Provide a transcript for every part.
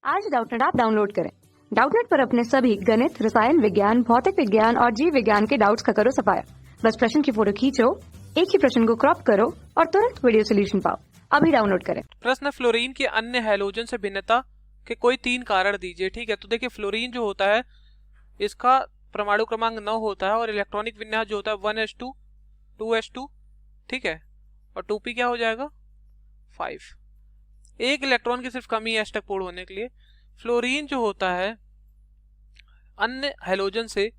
आज Doubtnut app download करें। Doubtnut पर अपने सभी गणित, रसायन विज्ञान, भौतिक विज्ञान और जीव विज्ञान के डाउट्स का करो सफाया। बस प्रश्न की फोटो खींचो, एक ही प्रश्न को क्रॉप करो और तुरंत वीडियो सोल्यूशन पाओ। अभी डाउनलोड करें। प्रश्न, फ्लोरीन की अन्य हैलोजन से भिन्नता के कोई 3 कारण दीजिए। ठीक है, तो देखिए फ्लोरीन जो होता है इसका परमाणु क्रमांक 9 होता है और इलेक्ट्रॉनिक विन्यास जो होता है 1s2 2s2। ठीक है, और 2p क्या हो जाएगा 5। एक इलेक्ट्रॉन की सिर्फ कमी है अष्टक पूर्ण होने के लिए। फ्लोरीन जो होता है अन्य हैलोजन से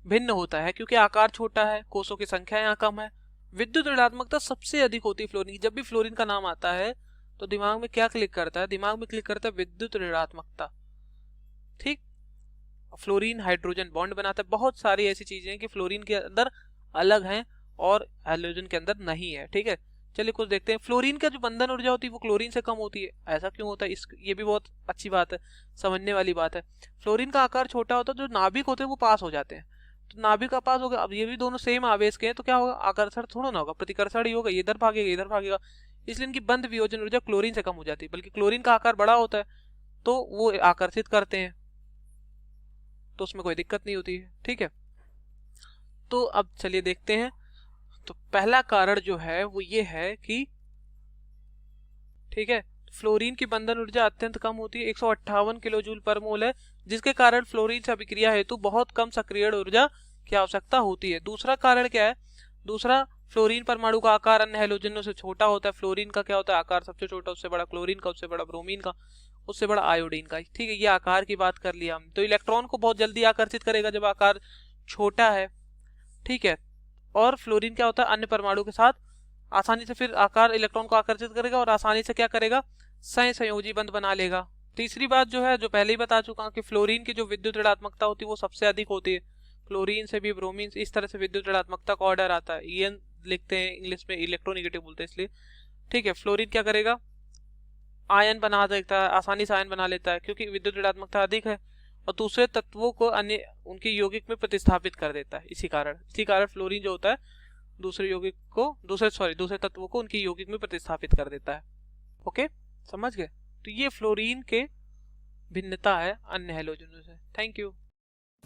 भिन्न होता है क्योंकि आकार छोटा है, कोषों की संख्या यहाँ कम है। विद्युत ऋणात्मकता सबसे अधिक होती है फ्लोरीन की। जब भी फ्लोरीन का नाम आता है तो दिमाग में क्या क्लिक करता है? दिमाग में क्लिक करता है विद्युत ऋणात्मकता। ठीक, फ्लोरीन हाइड्रोजन बॉन्ड बनाता है। बहुत सारी ऐसी चीजें हैं कि फ्लोरीन के अंदर अलग हैं और हैलोजन के अंदर नहीं है। ठीक है, चलिए कुछ देखते हैं। फ्लोरीन का जो बंधन ऊर्जा होती है वो क्लोरीन से कम होती है। ऐसा क्यों होता है? ये भी बहुत अच्छी बात है, समझने वाली बात है। फ्लोरीन का आकार छोटा होता है, जो नाभिक होते हैं वो पास हो जाते हैं। तो नाभिक का पास होगा। अब ये भी दोनों सेम आवेश के हैं तो क्या होगा? आकर्षण थोड़ा ना होगा, प्रतिकर्षण ही होगा। इधर भागेगा इधर भागेगा, इसलिए इनकी बंध वियोजन ऊर्जा क्लोरीन से कम हो जाती है। बल्कि क्लोरीन का आकार बड़ा होता है तो वो आकर्षित करते हैं, तो उसमें कोई दिक्कत नहीं होती है। ठीक है, तो अब चलिए देखते हैं। तो पहला कारण जो है वो ये है कि ठीक है, फ्लोरीन की बंधन ऊर्जा अत्यंत कम होती है, 158 किलो जूल पर मोल है, जिसके कारण फ्लोरीन से अभिक्रिया हेतु बहुत कम सक्रियण ऊर्जा की आवश्यकता होती है। दूसरा कारण क्या है? दूसरा, फ्लोरीन परमाणु का आकार अन्य हैलोजनों से छोटा होता है। फ्लोरीन का क्या होता है? आकार सबसे छोटा, उससे बड़ा क्लोरीन का, उससे बड़ा ब्रोमीन का, उससे बड़ा आयोडीन का। ठीक है, ये आकार की बात कर लिया हम। तो इलेक्ट्रॉन को बहुत जल्दी आकर्षित करेगा जब आकार छोटा है। ठीक है, और फ्लोरीन क्या होता है? अन्य परमाणु के साथ आसानी से फिर आकार इलेक्ट्रॉन को आकर्षित करेगा और आसानी से क्या करेगा? संयोजी बंध बना लेगा। तीसरी बात जो है, जो पहले ही बता चुका हूं कि फ्लोरीन की जो विद्युत ऋणात्मकता होती है वो सबसे अधिक होती है। क्लोरीन से भी, ब्रोमीन से, इस तरह से विद्युत ऋणात्मकता का ऑर्डर आता है। ईएन लिखते हैं इंग्लिश में, इलेक्ट्रोनेगेटिव बोलते हैं इसलिए। ठीक है, फ्लोरीन क्या करेगा? आयन बना देता है, आसानी से आयन बना लेता है क्योंकि विद्युत ऋणात्मकता अधिक है, और दूसरे तत्वों को अन्य उनके यौगिक में प्रतिस्थापित कर देता है। इसी कारण फ्लोरीन जो होता है दूसरे तत्वों को उनकी यौगिक में प्रतिस्थापित कर देता है। ओके, समझ गए? तो ये फ्लोरीन के भिन्नता है अन्य हैलोजनों से। Thank you.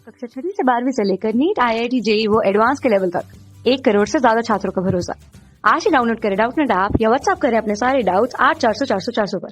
कक्षा 6 से 12वीं से लेकर नीट, IIT, JEE वो एडवांस के लेवल तक 1 करोड़ से ज्यादा छात्रों का भरोसा। आज ही डाउनलोड करें डाउटनेट ऐप या व्हाट्सएप करें अपने सारे डाउट्स 8400 400 400 पर।